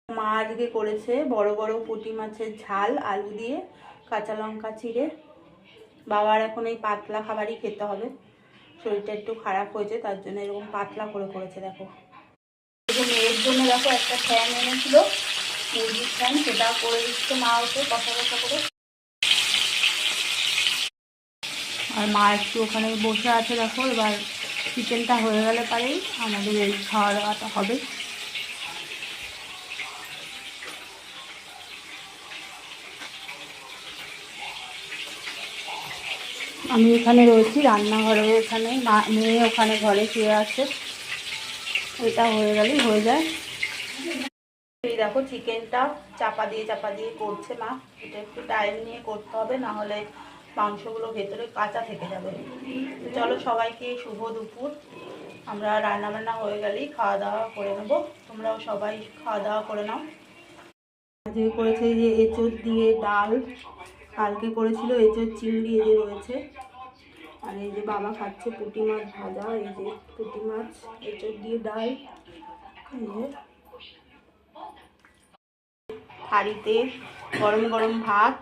মা আজকে করেছে বড় বড় পুঁটি মাছের ঝাল আলু দিয়ে কাঁচা লঙ্কা চিড়ে। বাবার এখন এই পাতলা খাবারই খেতে হবে, শরীরটা একটু খারাপ হয়েছে, তার জন্য এরকম পাতলা করে করেছে। দেখো মেয়ের জন্য দেখো একটা ফ্যান এনেছিল, মুরগির ফ্যান, সেটা করে দিচ্ছে মা ওকে কষা কষা করে। আর মা একটু ওখানে বসে আছে। দেখো এবার চিকেনটা হয়ে গেলে পারেই আমাদের এই খাওয়া দাওয়াটা হবে। আমি এখানে রয়েছি রান্নাঘরে, এখানে মেয়ে ওখানে ঘরে শুয়ে আছে। এটা হয়ে গেলেই হয়ে যায়। এই দেখো চিকেনটা চাপা দিয়ে করছে মা। এটা একটু টাইম নিয়ে করতে হবে, না হলে মাংসগুলো ভেতরে কাঁচা থেকে যাবে। চলো সবাইকে শুভ দুপুর। আমরা রান্নাবান্না হয়ে গেলেই খাওয়া দাওয়া করে নেবো, তোমরাও সবাই খাওয়া দাওয়া করে নাও। আজকে করেছে যে এঁচোড় দিয়ে ডাল, কালকে করেছিল এঁচোড় চিংড়ি, এই যে রয়েছে। আর এই যে বাবা খাচ্ছে পুঁটি মাছ ভাজা, এই যে পুঁটি মাছ এঁচোড় দিয়ে ডাল। এই যে হাঁড়িতে গরম গরম ভাত,